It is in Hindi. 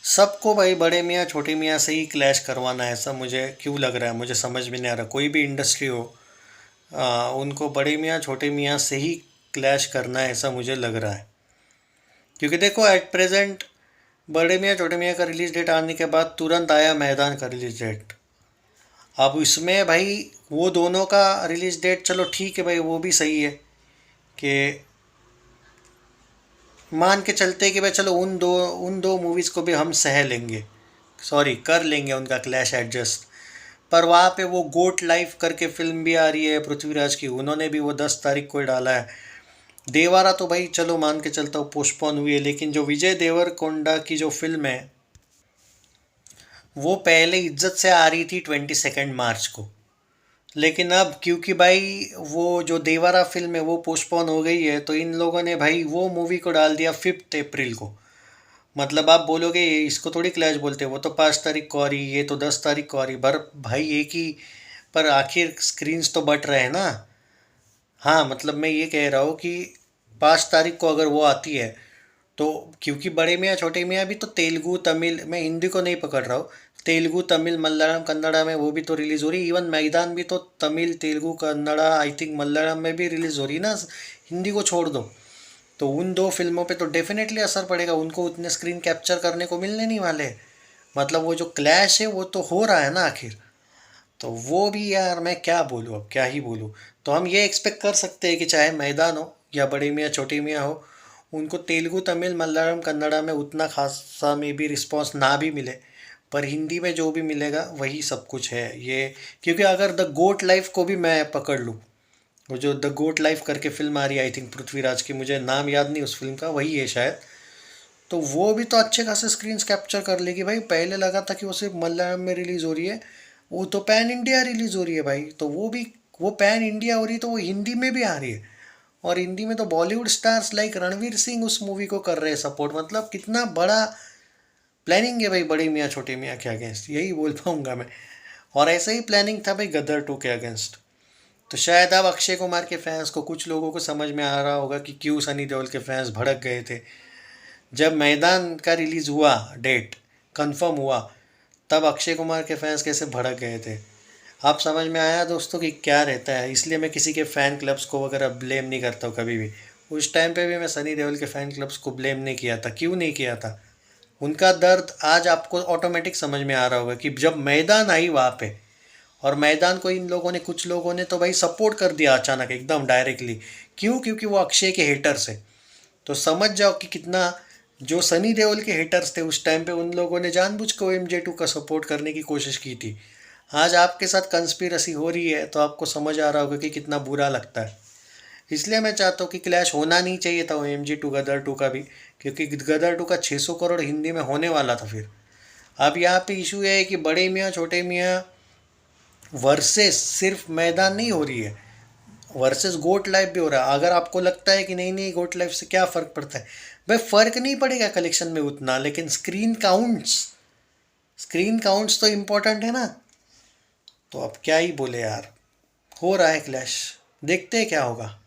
सबको भाई बड़े मियाँ छोटे मियाँ से ही क्लैश करवाना है, ऐसा मुझे क्यों लग रहा है, मुझे समझ में नहीं आ रहा। कोई भी इंडस्ट्री हो, उनको बड़े मियाँ छोटे मियाँ से ही क्लैश करना है, ऐसा मुझे लग रहा है। क्योंकि देखो एट प्रेजेंट बड़े मियाँ छोटे मियाँ का रिलीज डेट आने के बाद तुरंत आया मैदान का रिलीज डेट। अब इसमें भाई वो दोनों का रिलीज डेट चलो ठीक है भाई, वो भी सही है कि मान के चलते कि भाई चलो उन दो मूवीज़ को भी हम सह लेंगे, सॉरी कर लेंगे उनका क्लैश एडजस्ट। पर वहाँ पे वो गोट लाइफ करके फिल्म भी आ रही है पृथ्वीराज की, उन्होंने भी वो 10 तारीख को ही डाला है। देवारा तो भाई चलो मान के चलता हूँ पोस्टपोन हुई है, लेकिन जो विजय देवरकोंडा की जो फिल्म है वो पहले इज्जत से आ रही थी 22 मार्च को। लेकिन अब क्योंकि भाई वो जो देवारा फिल्म है वो पोस्टपोन हो गई है, तो इन लोगों ने भाई वो मूवी को डाल दिया 5 अप्रैल को। मतलब आप बोलोगे ये इसको थोड़ी क्लैश बोलते, वो तो 5 तारीख को आ रही, ये तो 10 तारीख को आ रही, पर भाई एक ही, पर आखिर स्क्रीन्स तो बट रहे हैं ना। हाँ मतलब मैं ये कह रहा हूँ कि 5 तारीख को अगर वो आती है तो, क्योंकि बड़े मियाँ छोटे मियाँ भी तो तेलुगु तमिल, मैं हिंदी को नहीं पकड़ रहा हूँ, तेलुगु तमिल मलयालम कन्नड़ा में वो भी तो रिलीज़ हो रही, इवन मैदान भी तो तमिल तेलुगु कन्नड़ा आई थिंक मलयालम में भी रिलीज़ हो रही ना, हिंदी को छोड़ दो। तो उन दो फिल्मों पे तो डेफिनेटली असर पड़ेगा, उनको उतने स्क्रीन कैप्चर करने को मिलने नहीं वाले। मतलब वो जो क्लैश है वो तो हो रहा है ना आखिर। तो वो भी यार मैं क्या बोलूँ, अब क्या ही बोलूँ। तो हम ये एक्सपेक्ट कर सकते हैं कि चाहे मैदान हो या बड़े मियाँ छोटे मियाँ हो, उनको तेलुगु तमिल मलयालम कन्नड़ा में उतना खासा में भी रिस्पॉन्स ना भी मिले, पर हिंदी में जो भी मिलेगा वही सब कुछ है ये। क्योंकि अगर द गोट लाइफ को भी मैं पकड़ लूँ, वो जो द गोट लाइफ करके फिल्म आ रही है आई थिंक पृथ्वीराज की, मुझे नाम याद नहीं उस फिल्म का, वही है शायद। तो वो भी तो अच्छे खासे स्क्रीन कैप्चर कर लेगी भाई। पहले लगा था कि वो सिर्फ मलयालम में रिलीज़ हो रही है, वो तो पैन इंडिया रिलीज़ हो रही है भाई। तो वो भी, वो पैन इंडिया हो रही है तो वो हिंदी में भी आ रही है। और हिंदी में तो बॉलीवुड स्टार्स लाइक रणवीर सिंह उस मूवी को कर रहे हैं सपोर्ट। मतलब कितना बड़ा प्लानिंग है भाई बड़े मियाँ छोटे मियाँ के अगेंस्ट, यही बोल पाऊंगा मैं। और ऐसा ही प्लानिंग था भाई गदर 2 के अगेंस्ट। तो शायद अब अक्षय कुमार के फैंस को, कुछ लोगों को समझ में आ रहा होगा कि क्यों सनी देओल के फैंस भड़क गए थे जब मैदान का रिलीज़ हुआ, डेट कंफर्म हुआ, तब अक्षय कुमार के फैंस कैसे भड़क गए थे। आप समझ में आया दोस्तों कि क्या रहता है। इसलिए मैं किसी के फ़ैन क्लब्स को वगैरह ब्लेम नहीं करता हूँ कभी भी। उस टाइम पे भी मैं सनी देओल के फ़ैन क्लब्स को ब्लेम नहीं किया था, क्यों नहीं किया था। उनका दर्द आज आपको ऑटोमेटिक समझ में आ रहा होगा कि जब मैदान आई वहाँ पे, और मैदान को इन लोगों ने, कुछ लोगों ने तो भाई सपोर्ट कर दिया अचानक एकदम डायरेक्टली। क्यों? क्योंकि वो अक्षय के हेटर्स है। तो समझ जाओ कि कितना, जो सनी देओल के हेटर्स थे उस टाइम पे, उन लोगों ने जानबूझ के MJ2 का सपोर्ट करने की कोशिश की थी। आज आपके साथ कंस्पिरसी हो रही है तो आपको समझ आ रहा होगा कि कितना बुरा लगता है। इसलिए मैं चाहता हूँ कि क्लैश होना नहीं चाहिए था वो MJ2 गदर 2 का भी, क्योंकि गदर 2 का 600 करोड़ हिंदी में होने वाला था फिर। अब यहाँ पे इशू ये है कि बड़े मियाँ छोटे मियाँ वर्सेस सिर्फ मैदान नहीं हो रही है, वर्सेस गोट लाइफ भी हो रहा है। अगर आपको लगता है कि नहीं नहीं गोट लाइफ से क्या फ़र्क पड़ता है, भाई फ़र्क नहीं पड़ेगा कलेक्शन में उतना, लेकिन स्क्रीन काउंट्स तो इम्पोर्टेंट है ना। तो अब क्या ही बोले यार, हो रहा है क्लैश, देखते हैं क्या होगा।